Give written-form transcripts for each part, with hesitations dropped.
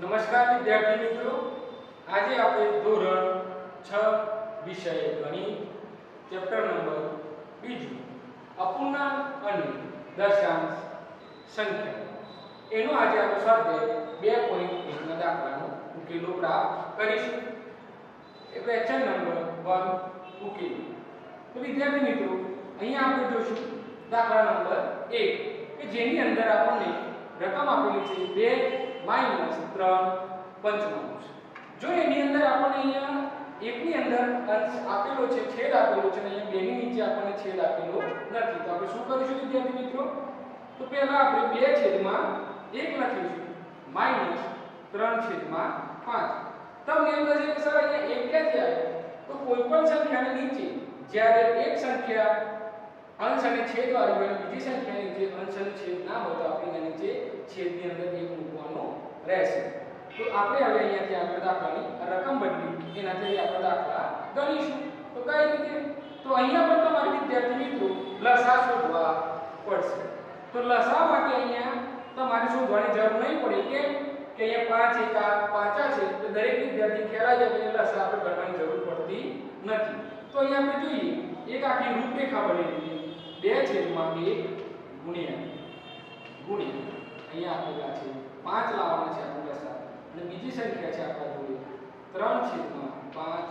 નમસ્કાર વિદ્યાર્થી મિત્રો, આજે આપણે ધોરણ 6 વિષય ગણિત ચેપ્ટર નંબર 2 અપૂર્ણાંક અને દશાંશ સંખ્યા એનો આજે આપણે સ્વાધ્યાય 2.1 ના દાખલાનો ઉકેલો પ્રાપ્ત કરીશું. ક્વેશ્ચન નંબર 1 ઉકેલ. તો વિદ્યાર્થી મિત્રો, અહીંયા આપણે જોશું દાખલા નંબર 1 કે જેની અંદર આપણને રકમ આપેલી છે 2 માઈનસ 3 પંચમાંશ. જો એની અંદર આપણને અહીંયા 1 ની અંદર અંશ આપેલો છે, છેદ આપેલો છે, અને અહીંયા 2 ની નીચે આપણને છેદ આપેલો નથી, તો આપણે શું કરીશું વિદ્યાર્થી મિત્રો? તો પહેલા આપણે 2 છેદમાં 1 લખીશું માઈનસ 3 છેદમાં 5. તમને એમ થશે કે સર અહીંયા 1 ક્યાંથી આવ્યો? તો કોઈ પણ સંખ્યાની નીચે જ્યારે એક સંખ્યા અંશ અને છેદ વાળી હોય, બીજી સંખ્યાની નીચે અંશ અને છેદ ના હોય, તો આપણે એના નીચે છેદની અંદર 1 મૂકવાનો રહેશે. તો આપણે હવે અહીંયાથી આગળ દાખલાની રકમ બદલી એનાથી આપણે દાખલા ગણીશું. તો કઈ રીતે? તો અહીંયા પણ તમારે વિદ્યાર્થી મિત્રો લસા શોધવા પડશે. તો લસા માટે અહીંયા તમારે શોધવાની જરૂર નહીં પડે. કેમ કે અહીંયા 5 એકા 5 છે, તો દરેક વિદ્યાર્થી ખ્યાલ આવી જાય કે લસા આપણે ગણવાની જરૂર પડતી નથી. તો અહીંયા આપણે જોઈએ એક આખી રૂપરેખા બનેલી 2 છેદમાં 1 ગુણ્યા અહીંયા આપેલા છે 5 લાવવાના છે આપણે લસા, અને બીજી સંખ્યા છે આપણા જોડે 3 છેદમાં 5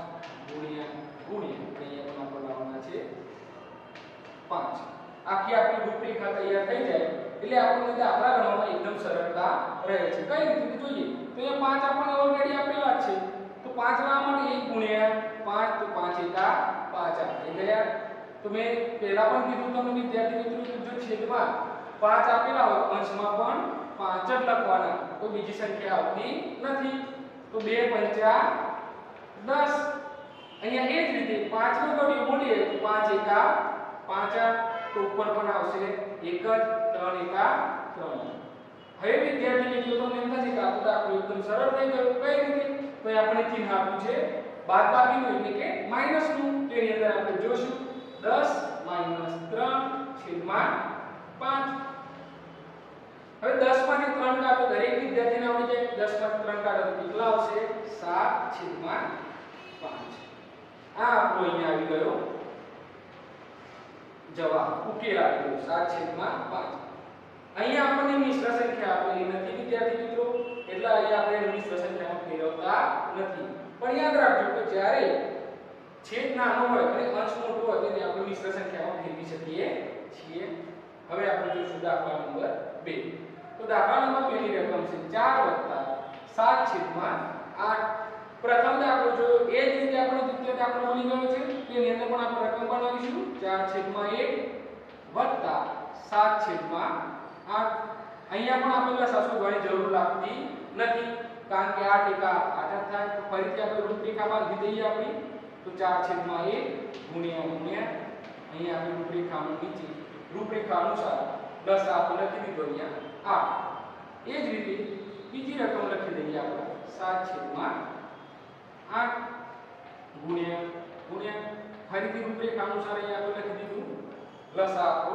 ગુણ્યા અહીંયા પણ આપણે લાવવાના છે 5. આખી આપણી રૂપરેખા તૈયાર થઈ જાય એટલે આપણને દાખલા ગણવામાં એકદમ સરળતા રહે છે. કઈ રીતે જોઈએ? તો અહીંયા 5 આપણને ઓલરેડી આપેલા જ છે, તો 5 લાવવા માટે 1 ગુણ્યા 5, તો 5 એકા 5 આવી ગયા. તો મેં પહેલા પણ કીધું તમને વિદ્યાર્થી મિત્રો, જો છેદમાં 5 આપેલા હોય, અંશમાં પણ 5 જ લખવાના, તો બીજી સંખ્યા આવતી નથી. તો 2 પંચા 10. અહીંયા એ જ રીતે 5 નો ગણ્યો બોલીએ તો 5 એકા 5, તો ઉપર પણ આવશે 1 જ, 3 એકા 3. હવે વિદ્યાર્થી મિત્રો તમને એમ થશે કે આ તો દાખલો એકદમ સરળ થઈ ગયો. કઈ રીતે? તો આપણે ચિહ્ન આપ્યું છે બાદબાકીનું, એટલે કે માઈનસનું. તો એની અંદર આપણે જોશું 10 માઈનસ 3 છેદમાં 5. હવે 10 માંથી 3 કાઢો, દરેક વિદ્યાર્થીને આવડી જાય. 10 માંથી 3 કાઢો તો કેટલા આવશે? 7 છેદમાં 5. આ આપણો અહીંયા આવી ગયો જવાબ, ઉકેલ આપેલો 7 છેદમાં 5. અહીંયા આપણને મિશ્ર સંખ્યા આપેલી નથી વિદ્યાર્થી મિત્રો, એટલે અહીંયા આપણે મિશ્ર સંખ્યામાં ફેરવતા નથી. પણ યાદ રાખજો કે જ્યારે છેદ નાનો હોય અને અંશ મોટો હોય તેને આપણે મિશ્ર સંખ્યામાં ફેરવી શકીએ છીએ. હવે આપણે જોઈશું દાખલા નંબર 2. તો દાખલા નંબર 2 ની રકમ છે 4 7 છેદમાં 8. પ્રથમ દાખલો જો એ જ રીતે આપણે દ્વિતીય દાખલો બની ગયો છે, તેની અંદર પણ આપણે રકમ બનાવીશું 4 છેદમાં 1 7 છેદમાં 8. અહીંયા પણ આપણે લસા શોધવાની જરૂર લાગતી નથી, કારણ કે 8 એકા 8 જ થાય. તો ફરીથી આપણે રૂપરેખા બાંધી દઈએ આપણી. તો 4 છેદમાં 1 ગુણ્યા અહીંયા આપણે રૂપરેખાની નીચે રૂપરેખા અનુસાર 10 આપણે લખી દીધો અહીંયા 8. એ જ રીતે બીજી રકમ લખી દઈએ આપણે 7 છેદમાં 8 ગુણ્યા ફરીથી રૂપરેખા અનુસાર અહીંયા આપણે લખી દીધું લસા આપો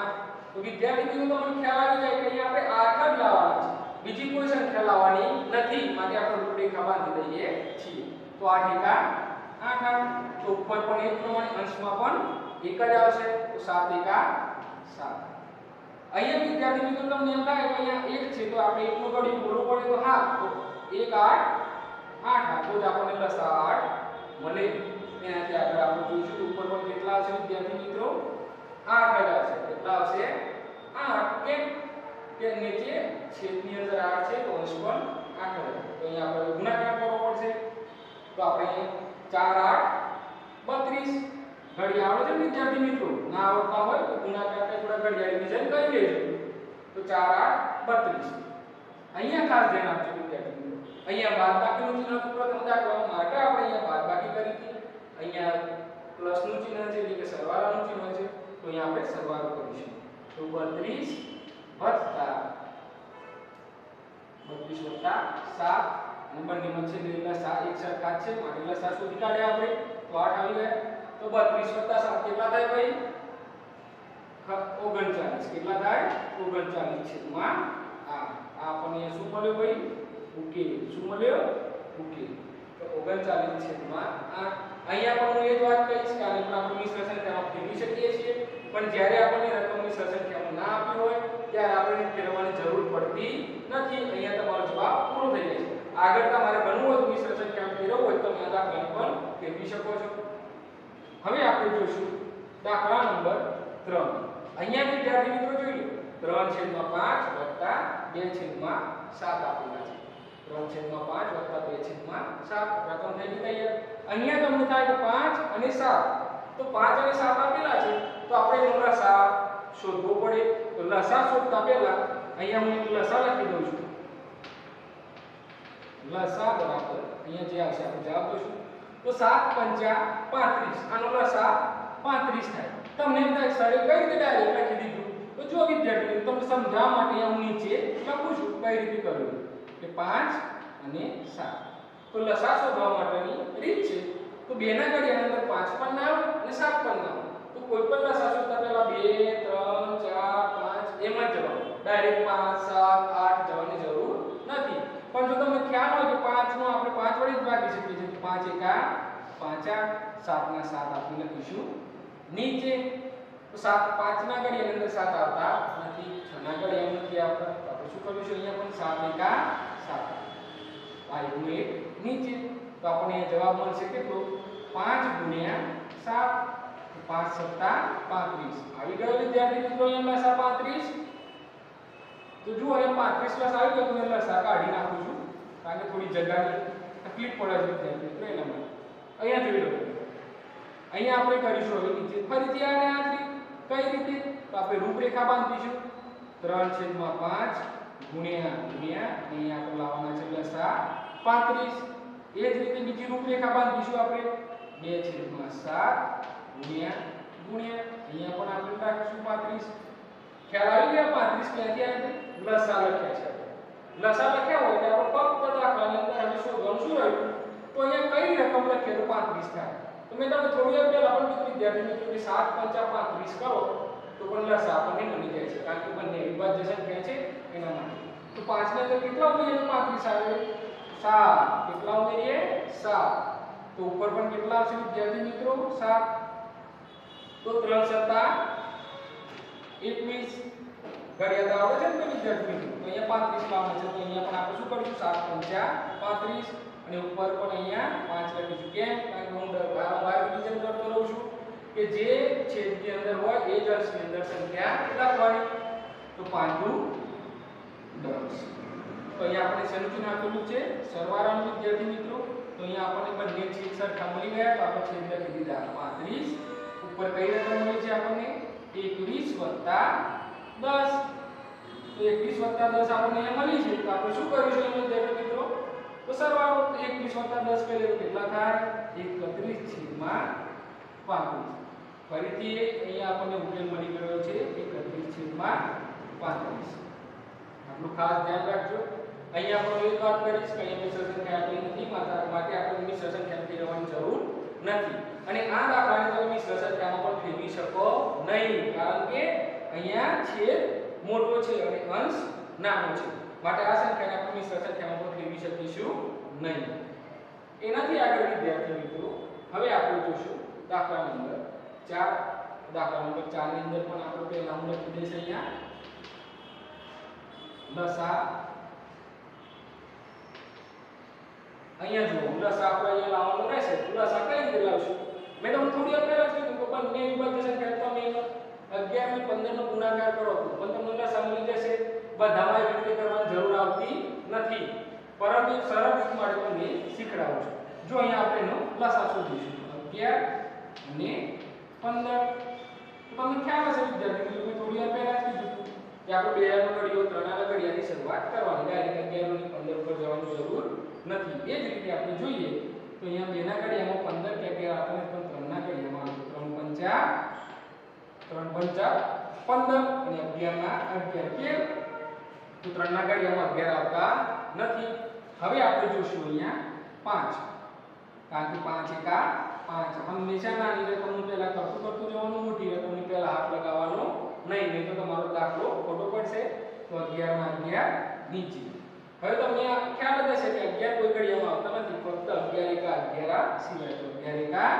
8. તો વિદ્યાર્થી મિત્રો તમને ખ્યાલ આવી જાય કે અહીંયા આપણે 8 જ લાવવાના છે, બીજી કોઈ સંખ્યા લાવવાની નથી, માટે આપણે રૂપરેખા બાંધી દઈએ છીએ. તો 8 એકા 8. તો ઉપર પણ એક પ્રમાણે અંશમાં પણ 1 જ આવશે, તો 7 એકા 7. અહીંયા વિદ્યાર્થી મિત્રો તમને એમ લાગે કે અહીંયા 1 છે, તો આપણે 1 નો ગણ્યું બોલવું પડે, તો હા, તો 1 8 8 તો જ આપણને લસા 8 મળે. એનાથી આગળ આપણે જોઈશું ઉપર પણ કેટલા આવશે વિદ્યાર્થી મિત્રો? 8 જ આવશે. કેટલા આવશે? 8. કેમ કે નીચે છેદની અંદર 8 છે, તો અંશ પણ 8 જ. તો અહીંયા આપણે ગુણાકાર કરવો પડશે. તો આપણે 4 8 32. ઘડી આવડે છે વિદ્યાર્થી મિત્રો? ના આવડતા હોય તો ગુણાકાર કે થોડા ઘડિયાળ ડિઝાઇન કરી લેજો. તો 4 8 32. અહીંયા ખાસ ધ્યાન આપજો વિદ્યાર્થી મિત્રો, અહીંયા બાદબાકીનું ચિહ્ન પ્રથમ દાખલા માટે આપણે અહીંયા બાદબાકી કરી હતી. અહીંયા પ્લસનું ચિહ્ન છે, એટલે કે સરવાળાનું ચિહ્ન છે, તો અહીંયા આપણે સરવાળો કરીશું. તો 32 વત્તા 7 અને બંનેમાં છે લસા એક સરખા છે, માટે લસા શોધી કાઢ્યા આપણે. તો 8 આવી ગયા. તો 32 વત્તા 7 કેટલા થાય ભાઈ? 39. કેટલા થાય? 39 છેદમાં 8. આ આપણને શું મળ્યું ભાઈ? ઉકેલ. શું મળ્યો? ઉકેલ. તો 39 છેદમાં 8. અહીંયા પણ હું એ જ વાત કહીશ કે આને પણ આપણે મિશ્ર સંખ્યામાં ફેરવી શકીએ છીએ, પણ જ્યારે આપણને રકમ મિશ્ર સંખ્યામાં ના આપી હોય ત્યારે આપણે ફેરવવાની જરૂર પડતી નથી. અહીંયા તમારો જવાબ પૂરો થઈ જાય છે. આગળ તમારે ઘણું બધું મિશ્ર સંખ્યામાં ફેરવવું હોય તો તમે આ દાખલાને પણ ફેરવી શકો છો. હવે આપણે જોઈશું દાખલા નંબર 3. અહીંયા વિદ્યાર્થી મિત્રો જોઈ લો 3/5 + 2/7 આપેલા છે. 3/5 + 2/7 રકમ થઈ ગઈ તૈયાર. અહીંયા તમને થાય કે 5 અને 7, તો 5 અને 7 આપેલા છે તો આપણે એનો લસા શોધવો પડે. તો લસા શોધતા પહેલા અહીંયા હું એક લસા લખી દઉં છું. લસા બરાબર અહીંયા જે આવશે આપણે જવાબ દઈશું. તો 7 × 5 = 35. આનો લસા 35 થાય. તમને એમ થાય સરે કઈ રીતે ડાયરેક્ટ લખી દીધું? તો જો વિદ્યાર્થીઓ તમને સમજાવવા માટે અહીંયા હું નીચે લખું છું કઈ રીતે કર્યું કે 5 અને 7. તો લસા શોધવા માટેની રીત છે. તો 2 ના ઘડિયાની અંદર 5 પણ ના આવે અને 7 પણ ના આવે. તો કોઈ પણ લસા શોધતા પહેલા 2 3 4 5 એમ જ જવાનું. ડાયરેક્ટ 5 7 8 જવાની જરૂર નથી. પણ જો તમને ખ્યાલ હોય કે 5 નો આપણે 5 વડે જ ભાગી શકીએ છીએ, તો 5 × 5 = 7 ના 7 આપણે લખીશું નીચે. તો 7 5 ના ઘડિયાની અંદર 7 આવતા નથી, 6 ના ઘડિયામાં નથી આવતા. તો આપણે શું કરીશું? અહીંયા પણ 7 × 7 આયુ 1 નીચે. તો આપણને જવાબ મળશે કેટલો? 5 × 7. 5 + 35 આવી ગયો વિદ્યાર્થી મિત્રો. અહીંયા લસા 35. તો જુઓ અહીંયા 35 લસા આવી ગયો. તો લસા કાઢી નાખું છું કારણ કે થોડી જગ્યાની તકલીફ પડે છે વિદ્યાર્થી મિત્રો એના માટે. અહીંયા જોઈ લો. અહીંયા આપણે કરીશું હવે નીચે ફરીથી આને આ જ રીત. કઈ રીતે? તો આપણે રૂપરેખા બાંધીશું. 3/5 ગુણ્યા અહીંયા આપણે લાવવાના છે લસા 35. એ જ રીતે બીજી રૂપરેખા બાંધીશું આપણે 2/7 ગુણ્યા અહીંયા પણ આપણે રાખીશું 35. ખ્યાલ આવી ગયા? 35 ક્યાંથી આવે? લસા લખ્યા છે. લસા લખ્યા હોય એટલે આપણે ફક્ત દાખલાની અંદર હવે શોધવાનું શું રહ્યું? તો અહીંયા કઈ રકમ લખીએ તો 35 થાય. તો મેં તમને થોડી વાર પહેલા પણ વિદ્યાર્થી મિત્રો 7 × 35 કરો તો પણ લસા આપણને મળી જાય છે કારણ કે બંને વિભાજ્ય સંખ્યા છે એના માટે. તો 5 ની અંદર કેટલા ઉમેરીએ 35 આવે? 7. કેટલા ઉમેરીએ? 7. તો ઉપર પણ કેટલા આવશે વિદ્યાર્થી મિત્રો? 7. તો 3 + 21 ઘડિયા આવડે છે ને વિદ્યાર્થી મિત્રો? તો અહીંયા 35 લાવવાનું છે. તો અહીંયા પણ આપણે શું કરીશું? 7 × 35 અને ઉપર પણ અહીંયા 5 લખીશું. કેમ? કારણ કે હું વારંવાર રિવિઝન કરતો રહું છું કે જે છેદની અંદર હોય એ જ અંશની અંદર સંખ્યા લખવાની. તો 5 × 10. તો અહીંયા આપણે શેનું ચિહ્ન આપેલું છે? સરવાળાનું વિદ્યાર્થી મિત્રો. તો અહીંયા આપણને બંને છેદ સરખા મળી ગયા. તો આપણે છેદ લખી દીધા 35. ઉપર કઈ રકમ મળી છે આપણને? 21 + 10. તો 21 + 10 આપણને અહીંયા મળી છે. તો આપણે શું કરીશું અહીંયા વિદ્યાર્થી મિત્રો? તો સરવાળો 21 + 10 કરીએ તો કેટલા થાય? 31/35. ફરીથી અહીંયા આપણને ઉકેલ મળી ગયો છે 31/35. આપણું ખાસ ધ્યાન રાખજો. અહીંયા પણ એક વાત કરીશ કે અહીંયા મિશ્ર સંખ્યા આપેલી નથી માટે આપણે મિશ્ર સંખ્યા ફેરવવાની જરૂર નથી. અને આ દાખલાને તમે મિશ્ર સંખ્યામાં પણ ફેરવી શકો નહીં કારણ કે અહીંયા છેદ મોટો છે અને અંશ નાનો છે. માટે આ સંખ્યાને આપણે મિશ્ર સંખ્યામાં પણ ફેરવી શકીશું નહીં. એનાથી આગળ વિદ્યાર્થી મિત્રો હવે આપણે જોશું દાખલા નંબર 4. દાખલા નંબર 4 ની અંદર પણ આપણે પહેલા હું લખી દઈશ અહીંયા લસા. અહીંયા જુઓ લસા આપણે અહીંયા લાવવાનું રહેશે. લસા કઈ રીતે લાવશું? મેં તમને થોડી વાર પહેલા જ કીધું કે બંને વિભાજ્ય સંખ્યા તમે 11 ની 15 નો ગુણાકાર કરો તો પણ તમને લસા મળી જશે. બધામાં એવી રીતે કરવાની જરૂર આવતી નથી, પરંતુ એક સરળ રીત માટે તમને શીખડાવું છું. જો અહીંયા આપણે એનો લસા શોધીશું 11 અને 15. તો તમને ખ્યાલ હશે વિદ્યાર્થી મિત્રો થોડી વાર પહેલા જ કીધું કે આપણે 2 નો ઘડિયો 3 ના ઘડિયાની શરૂઆત કરવાની. ડાયરેક્ટ 11 ની 15 પર જવાની જરૂર નથી. એ જ રીતે આપણે જોઈએ તો અહીંયા 2 ના ઘડિયામાં 15 કે આપણે પણ 3 ના ઘડિયામાં 3 × 5 15 અને 11 ના 11 કે તો 3 ના ઘડિયામાં 11 આવતા નથી. હવે આપણે જોશું અહીંયા 5 કારણ કે 5 × 5 હંમેશા નાની રકમનું પહેલા કરતું જવાનું, મોટી રકમની પહેલા હાથ લગાવવાનો નહીં તો તમારો દાખલો ખોટો પડશે. તો 11 ના 11 નીચે. હવે તમને ખ્યાલ જ હશે કે 11 કોઈ ઘડિયામાં આવતા નથી, ફક્ત 11 એકા 11 સિવાય. તો 11 એકા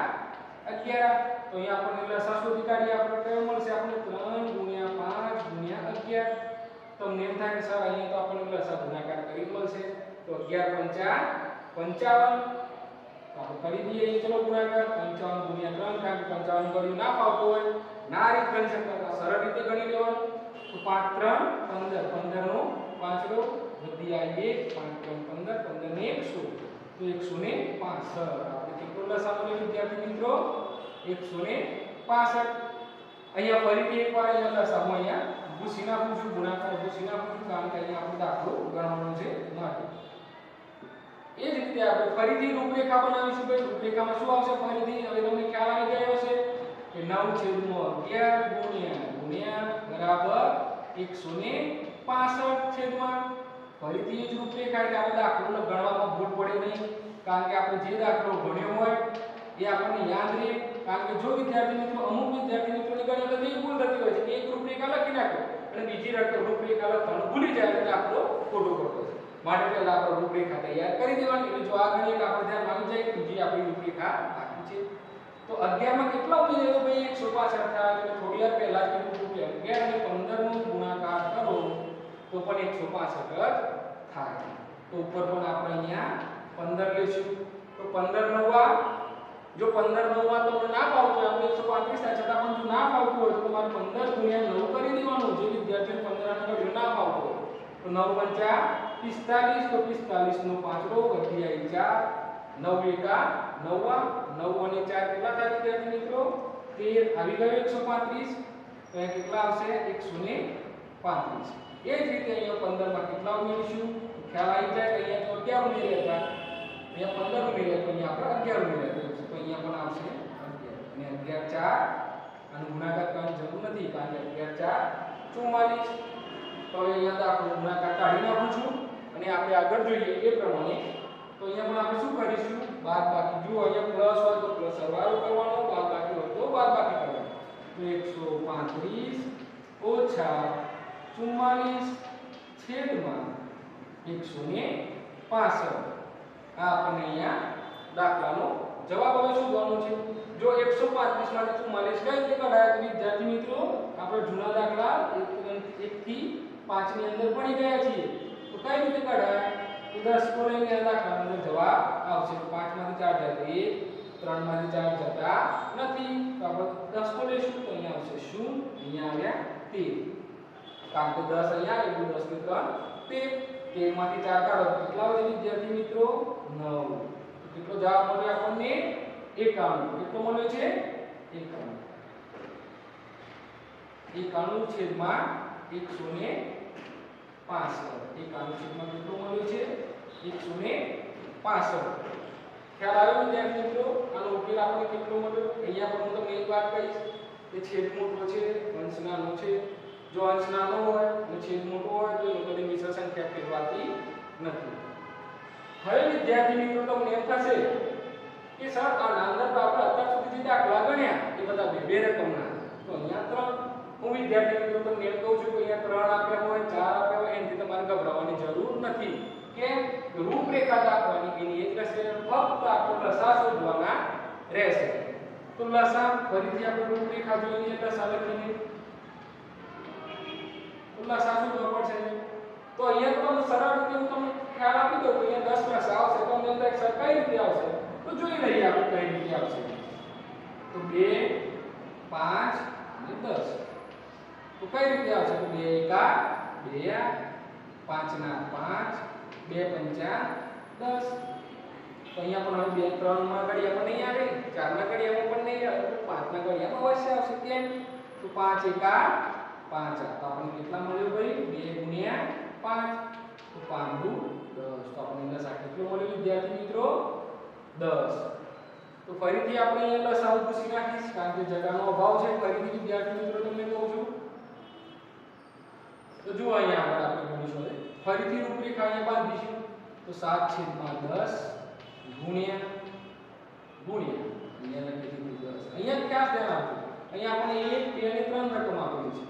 11. તો અહીંયા આપણને લસા શોધી કાઢીએ. આપણે કયો મળશે? આપણે 3 ગુણ્યા 5 ગુણ્યા 11. તમને એમ થાય કે સર અહીંયા તો આપણને લસા ગુણાકાર કરી મળશે. તો 11 55. તો આપણે કરી દઈએ. ચલો ગુણાકાર 55 ગુણ્યા 3, કારણ કે 55 ગણ્યું ના ફાવતું હોય, ના રીત ગણી શકતા, સરળ રીતે ગણી લેવાનું. તો 5 3 15, 15 નો 5 રો વધી આવી 1, 5 3 15, 15 ને 100. તો 165. આપણે કેટલો લસા મળ્યો વિદ્યાર્થી મિત્રો? 165. અહીંયા ફરીથી એકવાર અહીંયા લસા હું અહીંયા ભૂસી નાખું છું, ગુણાકાર ભૂસી નાખું છું, કારણ કે અહીંયા આપણો દાખલો ગણવાનો છે માટે. એ જ રીતે આપણે ફરીથી રૂપરેખા બનાવીશું. ભાઈ રૂપરેખામાં શું આવશે? ફરીથી હવે તમને ખ્યાલ આવી ગયો હશે કે 9/11 ગુણ્યા બરાબર 165 છેદમાં. ફરીથી એ જ રૂપરેખા, એટલે આપણે દાખલો ગણવામાં ભૂલ પડે નહીં, કારણ કે આપણે જે દાખલો ભણ્યો હોય એ આપણને યાદ રહે. કારણ કે જો વિદ્યાર્થી મિત્રો, અમુક વિદ્યાર્થી મિત્રોની ઘણી વખત એ ભૂલ થતી હોય છે કે એક રૂપરેખા લખી નાખો અને બીજી રૂપરેખા લખવાનું ભૂલી જાય, એટલે દાખલો ખોટો પડતો છે. માટે પહેલા આપણે રૂપરેખા તૈયાર કરી દેવાની, એટલે જો આ ગણીએ તો આપણે ધ્યાન આવી જાય કે બીજી આપણી રૂપરેખા બાકી છે. તો 11 માં કેટલા ઉમેરીએ? તો ભાઈ 165 થાય. એટલે થોડી વાર પહેલા જ કીધું કે 11 અને 15 નો ગુણાકાર કરો તો પણ 165 જ થાય. તો ઉપર પણ આપણે અહીંયા 15 લેશું. તો 15 નવા, જો 15 નવા તમને ના ફાવતું હોય, આપણે 135 થાય છતાં પણ જો ના ફાવતું હોય તો તમારે 15 ગુણ્યા 9 કરી દેવાનું. જે વિદ્યાર્થીને 15 ના કર્યું ના ફાવતું હોય તો 9 5 45. તો 45 નો 5 રો વધી આવી 4, 9 એકા 9, 9 અને 4 કેટલા થાય વિદ્યાર્થી મિત્રો? 13. આવી ગયો 135. તો અહીં કેટલા આવશે? 135. એ જ રીતે અહીંયા 15 માં કેટલા ઉમેરીશું? ખ્યાલ આવી જાય કે અહીંયા તો 11 ઉમેર્યા હતા, અહીંયા 15 ઉમેર્યા, તો અહીંયા આપણે 11 ઉમેર્યા. તો અહીંયા પણ આવશે 11 અને 11 4. આનો ગુણાકાર કરવાની જરૂર નથી, કારણ કે 11 4 44. તો હવે અહીંયા દાખલો ગુણાકાર કાઢી નાખું છું અને આપણે આગળ જોઈએ એ પ્રમાણે. તો અહીંયા પણ આપણે શું કરીશું? બાદબાકી. જો અહીંયા પ્લસ હોય તો પ્લસ સરવાળો કરવાનો, બાદબાકી હોય તો બાદબાકી કરવાનો. તો 135 ઓછા 44 છેદમાં 165. આ આપણને અહીંયા દાખલાનો જવાબ હવે શોધવાનો છે. જો 135 માંથી 44 કઈ રીતે કઢાય? તો વિદ્યાર્થી મિત્રો, આપણે જૂના દાખલા 1 થી 5 ની અંદર ભણી ગયા છીએ. તો કઈ રીતે કઢાય? તો 10 કો લઈને આ દાખલાનો અંદર જવાબ આવશે. 5 માંથી 4 જાય તો 1, 3 માંથી 4 જતા નથી, તો આપણે 10 કો લેશું. તો અહીંયા આવશે 0, અહીંયા આવ્યા 13. કારણ કે 10 અહીંયા એટલે 10 ને 3 13 માંથી 4 કાઢો તો કેટલા વધે વિદ્યાર્થી મિત્રો? 9. તો કેટલો જવાબ મળ્યો આપણને? 91. કેટલો મળ્યો છે? 91. 91 છેદમાં 165. 91 છેદમાં કેટલો મળ્યો છે? 165. ખ્યાલ આવ્યો વિદ્યાર્થી મિત્રો? આનો ઉકેલ આપણને કેટલો મળ્યો? અહીંયા પણ હું તમને એક વાત કહીશ કે છેદ મોટો છે, અંશ નાનો છે. જો અંશ નાનો હોય અને છેદ મોટો હોય તો એનો કદી મિશ્ર સંખ્યા કહેવાતી નથી. હવે વિદ્યાર્થી મિત્રો, તમને એમ થશે કે સર આ નાના તો આપણે અત્યાર સુધી જે દાખલા ગણ્યા એ બધા બે રકમના, તો અહીંયા 3. હું વિદ્યાર્થી મિત્રો તમને એમ કહું છું કે અહીંયા 3 આપ્યા હોય, 4 આપ્યા હોય, એનાથી તમારે ગભરાવાની જરૂર નથી. કેમ? રૂપરેખા દાખવાની એની એક રહેશે, ફક્ત આપણે લસા શોધવાના રહેશે. તો લસા ફરીથી આપણે રૂપરેખા જોઈને લસા લખીને લસા શોધવા પડશે. તો અહીંયા તમને સરળ રીતે હું તમને ખ્યાલ આપી દઉં કે અહીંયા 10 લસા આવશે. તો તમને અંદર સર કઈ રીતે આવશે? તો જોઈ લઈએ આપણે કઈ રીતે આવશે. તો 2, 5 અને 10. તો કઈ રીતે આવશે? તો 2 એકા 2, 5 ના 5, 2 પંચા 10. તો અહીંયા પણ હવે 2 3 માં ઘડિયા પણ નહીં આવે, 4 ના ઘડિયામાં પણ નહીં આવે, તો 5 ના ઘડિયામાં અવશ્ય આવશે. કેમ? તો 5 એકા 5. તો આપણને કેટલા મળ્યો ભાઈ? 2 ગુણ્યા 5. તો 5 દુ 10. તો આપણને લસા કેટલો મળ્યો વિદ્યાર્થી મિત્રો? 10. તો ફરીથી આપણે અહીંયા લસા પૂછી નાખીશ, કારણ કે જગાનો અભાવ છે. ફરીથી વિદ્યાર્થી મિત્રો તમને કહું છું. તો જો અહીંયા આપણે ગણીશું. ફરીથી રૂપરેખા અહીંયા બાંધીશું. તો 7/10 ગુણ્યા અહીંયા લખી દીધું 10. અહીંયા ક્યાં ધ્યાન આપવું? અહીંયા આપણે 1, 2 અને 3 રકમ આપેલી છે.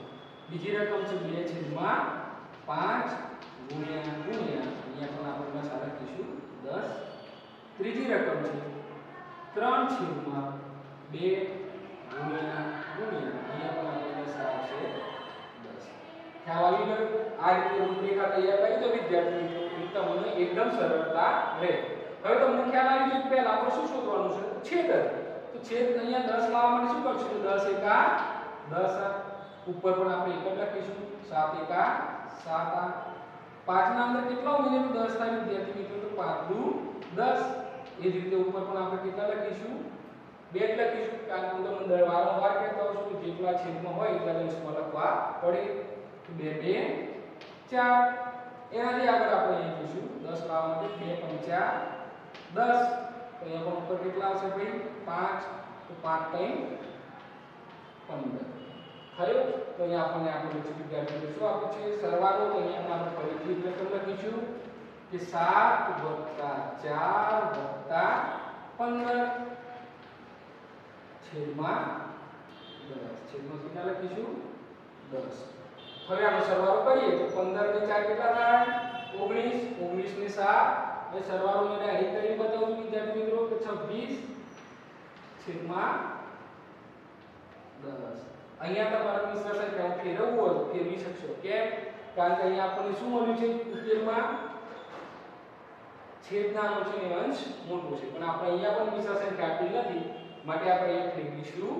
બીજી રકમ છે 2/5 ગુણ્યા અહીંયા બીજી રકમ છે 3/2 ગુણ્યા અહીંયા પણ આપણને લસાઅ આવશે 10. ખ્યાલ આવી ગયો? આ રીતે રૂપરેખા તૈયાર કરી તો વિદ્યાર્થી મિત્રો તમને એકદમ સરળતા રહે. હવે તમને ખ્યાલ આવી ગયો પહેલા આપણે શું શોધવાનું છે? છેદ. તો છેદ અહીંયા 10 લાવવા માટે શું કરશું? 10 એકા 10 ઉપર પણ આપણે એક જ લખીશું 7 એકા 7 5 ના અંદર કેટલા ઉમેરીએ તો 10 થાય વિદ્યાર્થી મિત્રો? તો 5 દુ 10. એ જ રીતે ઉપર પણ આપણે કેટલા લખીશું? 2 જ લખીશું કારણ કે તમને વારંવાર કહેતો હોઉં છું કે જેટલા છેદમાં હોય એટલા અંશમાં લખવા પડે. 2 2 4. એનાથી આગળ આપણે અહીં જોઈશું 10 લાવવા માટે 2 5 10. તો અહીંયા પણ ઉપર કેટલા આવશે ભાઈ? 5. તો 5 3 15 થયો. તો અહીંયા આપણને આપણું વિદ્યાર્થીઓ શું આપ્યું છે? સરવાળો. તો અહીંયા આપણે ફરીથી રકમ લખીશું કે 7 + 4 + 15 છેદમાં 10. છેદમાં કેટલા લખીશું? 10. હવે આપણે સરવાળો કરીએ તો 15 ને 4 કેટલા થાય? 19. 19 ને 7 એ સરવાળો મેં અહીં કરી બતાવું છું વિદ્યાર્થી મિત્રો કે 26 છેદમાં 10. અહીંયા તમારે મિશ્ર સંખ્યાઓ ફેરવવું હોય તો ફેરવી શકશો. કેમ? કારણ કે અહીંયા આપણને શું મળ્યું છે? ઉકેલમાં છેદ નાનો છે અને અંશ મોટો છે, પણ આપણે અહીંયા પણ મિશ્ર સંખ્યા આપેલી નથી માટે આપણે અહીંયા ફેરવીશું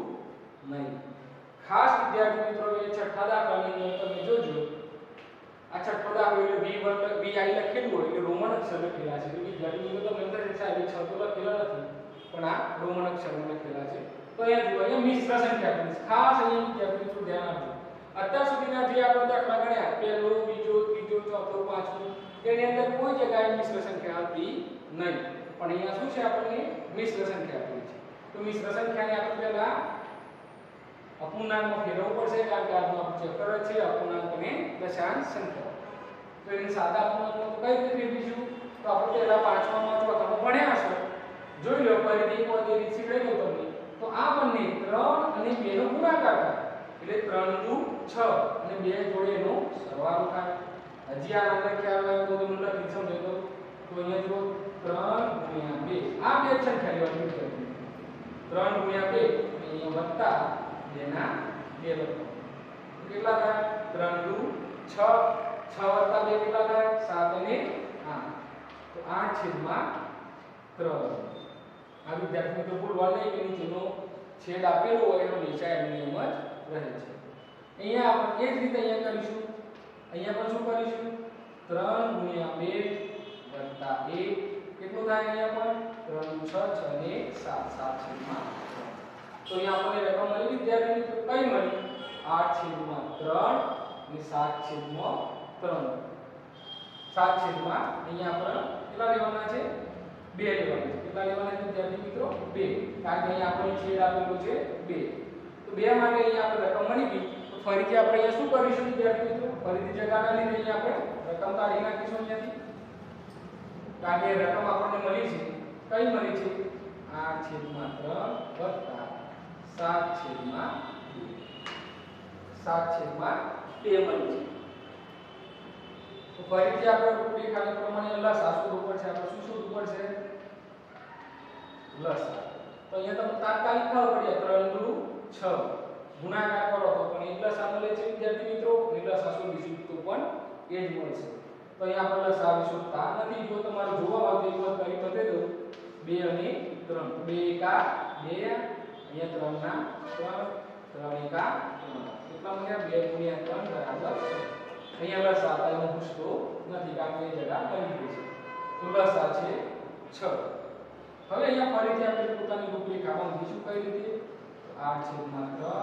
નહીં. ખાસ વિદ્યાર્થી મિત્રો એ છઠ્ઠા દાખલાની અંદર તમે જોજો આ છઠ્ઠો દાખલો એટલે vi લખેલું હોય એટલે રોમન અક્ષર લખેલા છે. તો વિદ્યાર્થી મિત્રો તમને એમ થાય સાહેબ છ તો લખેલા નથી પણ આ રોમન અક્ષરમાં લખેલા છે. તો અહીંયા જુઓ અહીંયા મિશ્ર સંખ્યા આપેલી છે. ખાસ અહીંયા વિદ્યાર્થી મિત્રો ધ્યાન આપજો. અત્યાર સુધીના જે આપણે દાખલા ગણ્યા પહેલો, બીજો, ત્રીજો, ચોથો, પાંચમો તેની અંદર કોઈ જગ્યાએ મિશ્ર સંખ્યા હતી નહીં, પણ અહીંયા શું છે? આપણને મિશ્ર સંખ્યા આપેલી છે. તો મિશ્ર સંખ્યાને આપણે પહેલા અપૂર્ણાંકમાં ફેરવવું પડશે કારણ કે આજનો આપણું ચેપ્ટર છે અપૂર્ણાંક અને દશાંશ સંખ્યા. તો એને સાદા અપૂર્ણાંકમાં કઈ રીતે ફેરવીશું? તો આપણે પહેલા પાંચમામાં ચોથામાં ભણ્યા હશો. જોઈ લો ફરીથી એક વાર એ રીત શીખવાડી દઉં તમને. તો આ બંને 3 અને 2 નો ગુણાકાર થાય એટલે 3 દુ 6 અને 2 જોડે એનો સરવાળો થાય. હજી આ અંદર ખ્યાલ આવ્યો તો તમને લખી સમજો તો અહીંયા જુઓ 3 × 2 આ બે સંખ્યા લેવાની છે. 3 × 2 અહીંયા વત્તા 2 ના 2 લખો કેટલા થાય? 3 દુ 6 6 વત્તા 2 કેટલા થાય? 7 અને 8. તો 8 છેદમાં 3. આ વિદ્યાર્થી મિત્રો ભૂલવા નહીં કે નીચેનો છેદ આપેલો હોય એનો નિશાન એની એમ જ રહે છે. અહીંયા આપણે એ જ રીતે અહીંયા કરીશું. અહીંયા પણ શું કરીશું? 3 × 2 + 1 કેટલું થાય? અહીંયા પણ 3 6 6 ને 7 7 છેદમાં 3. તો અહીંયા આપણને રકમ મળી વિદ્યાર્થી મિત્રો કઈ મળી? 8 છેદમાં 3 અને 7 છેદમાં 3. 7 છેદમાં અહીંયા આપણે કેટલા લેવાના છે? 2 લેવાના છે. કેટલા લેવાના છે વિદ્યાર્થી મિત્રો? 2. કારણ કે અહીંયા આપણને છેદ આપેલો છે 2. તો 2 માટે અહીંયા આપણે રકમ મળી ગઈ. તો ફરીથી આપણે અહીંયા શું કરીશું વિદ્યાર્થી મિત્રો? ફરીથી જગાના લીધે અહીંયા આપણે રકમ કાઢી નાખીશું અહીંયાથી. કારણ કે રકમ આપણને મળી છે કઈ મળી છે? 8 છેદમાં 3 વત્તા 7 છેદમાં 2. 7 છેદમાં 2 મળી છે. તો ફરીથી આપણે રૂપરેખાને પ્રમાણે લસા શોધવું પડશે. આપણે શું શોધવું પડશે? લસા. તો અહીંયા તમે તાત્કાલિક ખબર પડી 3 દુ 6 ગુણાકાર કરો તો પણ એક લસા મળે છે વિદ્યાર્થી મિત્રો. અને લસા શોધીશું તો પણ એ જ મળશે. તો અહીંયા આપણે લસા શોધતા નથી. જો તમારે જોવા હોય તો એક વાર કરી બતાવી દઉં. 2 અને 3 2 એકા 2 અહીંયા 3 ના 3 3 એકા 3 કેટલા મળ્યા? 2 × 3 બરાબર 6. અહીંયા લસા હતા હું પૂછતો નથી કારણ કે એ જગ્યા બની ગઈ છે. તો લસા છે 6. હવે અહીંયા ફરીથી આપણે પોતાની રૂપરેખામાં મૂકીશું કઈ રીતે? 8 છેદમાં 3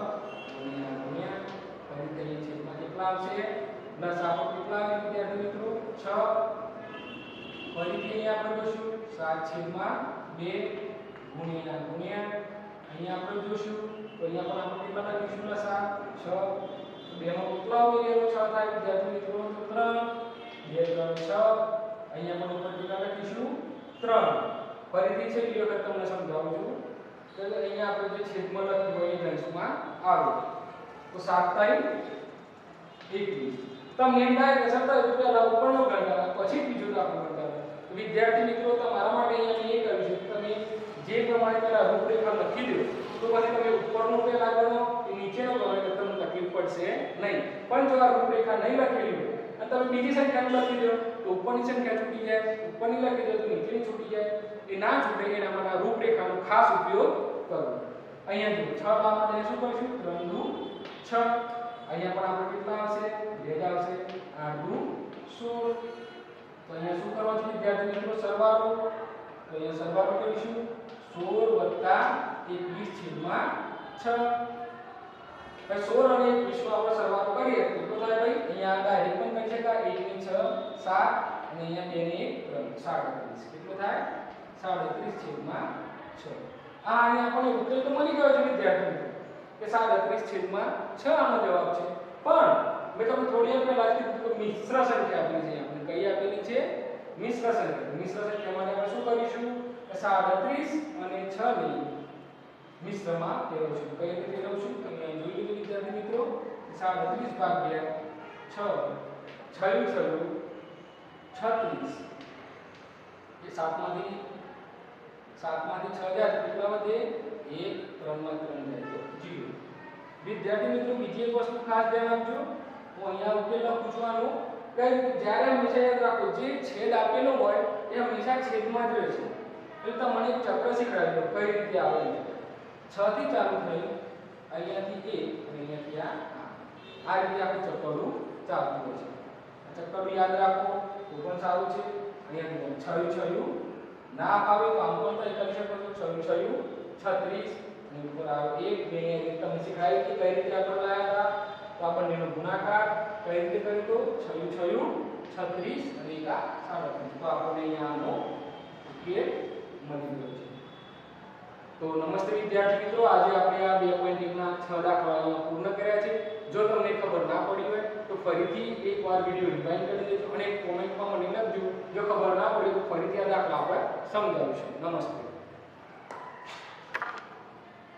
ગુણ્યા ફરીથી છેદમાં કેટલા આવશે? લસા પર કેટલા આવે વિદ્યાર્થી મિત્રો? 6. ફરીથી અહીંયા આપણે જોશું 7 છેદમાં 2 ગુણ્યા અહીંયા આપણે જોશું તો અહીંયા પણ આપણે કેટલા લખીશું? લસા 6. 2 નો કેટલા ઉમેરીએ 6 થાય વિદ્યાર્થી મિત્રો? તો 3 2 3 6. અહીંયા પણ ઉપર કેટલા લખીશું? 3. ફરીથી છે એ વખત તમને સમજાવું છું. તો અહીંયા આપણે જે છેદમાં લખ્યું હોય એ અંશમાં આવે. તો 7 × 21. તમને એમ થાય કે 7 પહેલા ઉપરનો ગણતા પછી બીજો દાખલો ગણતા. તો વિદ્યાર્થી મિત્રો તમારા માટે અહીંયા એ કર્યું છે તમે જે પ્રમાણે પહેલા રૂપરેખા લખી દો તો પછી તમે ઉપરનો પહેલા ગણો કે નીચેનો ગણો એટલે તમને તકલીફ પડશે નહીં. પણ જો આ રૂપરેખા નહીં લખેલી હોય અને તમે બીજી સંખ્યાનું લખી દો તો ઉપરની સંખ્યા છૂટી જાય, ઉપરની લખી દો તો નીચેની છૂટી જાય. એ ના છૂટે એના માટે આ રૂપરેખાનો ખાસ ઉપયોગ કરવો. અહીંયા જો 6 બાર માટે શું કરીશું? 3 દુ 6. અહીંયા પણ આપણે કેટલા આવશે? 2 આવશે. 8 દુ 16. તો અહીંયા શું કરવાનું છે વિદ્યાર્થી મિત્રો? સરવાળો. તો અહીંયા સરવાળો કરીશું 16 + 21/6. ભાઈ 16 અને 21 નો આપણે સરવાળો કરીએ તો કેટલો થાય ભાઈ? અહીંયા ડાયરેક્ટ પણ કહી શકાય 1 ને 6 7 અને અહીંયા 2 ને 1 37. કેટલો થાય? 37/6. આ અહીંયા આપણને ઉત્તર તો મળી ગયો છે વિદ્યાર્થી મિત્રો કે 37/6 આનો જવાબ છે. પણ મેં તમને થોડી વાર પહેલા કીધું કે મિશ્ર સંખ્યા આપેલી છે. આપણે કઈ આપેલી છે? મિશ્ર સંખ્યા. મિશ્ર સંખ્યા માટે આપણે શું કરીશું? 37 અને 6 ને મિશ્રમાં ફેરવશું. કઈ રીતે ફેરવશું? તમે જોઈ લીધું વિદ્યાર્થી મિત્રો. 37/6 6 36. એ 7 માંથી 6 જાય તો કેટલા વધે? 1 3 માં 3 જાય તો 0. વિદ્યાર્થી મિત્રો બીજી એક વસ્તુ ખાસ ધ્યાન આપજો. હું અહીંયા ઉકેલ લખું છું આનો કે જ્યારે હંમેશા યાદ રાખો જે છેદ આપેલો હોય એ હંમેશા છેદમાં જ રહે છે. એટલે તમને એક ચક્ર શીખવાડી દો કઈ રીતે આવે છે. 6 થી ચાલુ થયું અહીંયાથી 1 અને અહીંયાથી આ રીતે આખું ચક્કરું ચાલતું હોય છે. આ ચક્કર યાદ રાખો તો પણ સારું છે. અહીંયાથી 6 ના આવે તો આમ પણ કરી શકો છો. 6 36 અને ઉપર આવે 1 2 એ તમને શીખાય કે કઈ રીતે આપણે લાયા હતા. તો આપણને એનો ગુણાકાર કઈ રીતે કર્યો તો 6 36 અને 1 37. તો આપણને અહીંયા આનો ઉકેલ મળી ગયો છે. તો નમસ્તે વિદ્યાર્થી મિત્રો, આજે આપણે આ 2.1 ના 6 દાખલા પૂર્ણ કર્યા છે. જો તમને ખબર ના પડી હોય તો ફરીથી એકવાર વિડિયો રિવાઇન્ડ કરી દેજો અને કોમેન્ટમાં મને લખજો. જો ખબર ના પડી તો ફરીથી આ દાખલા આપણે સમજાવીશું. નમસ્તે.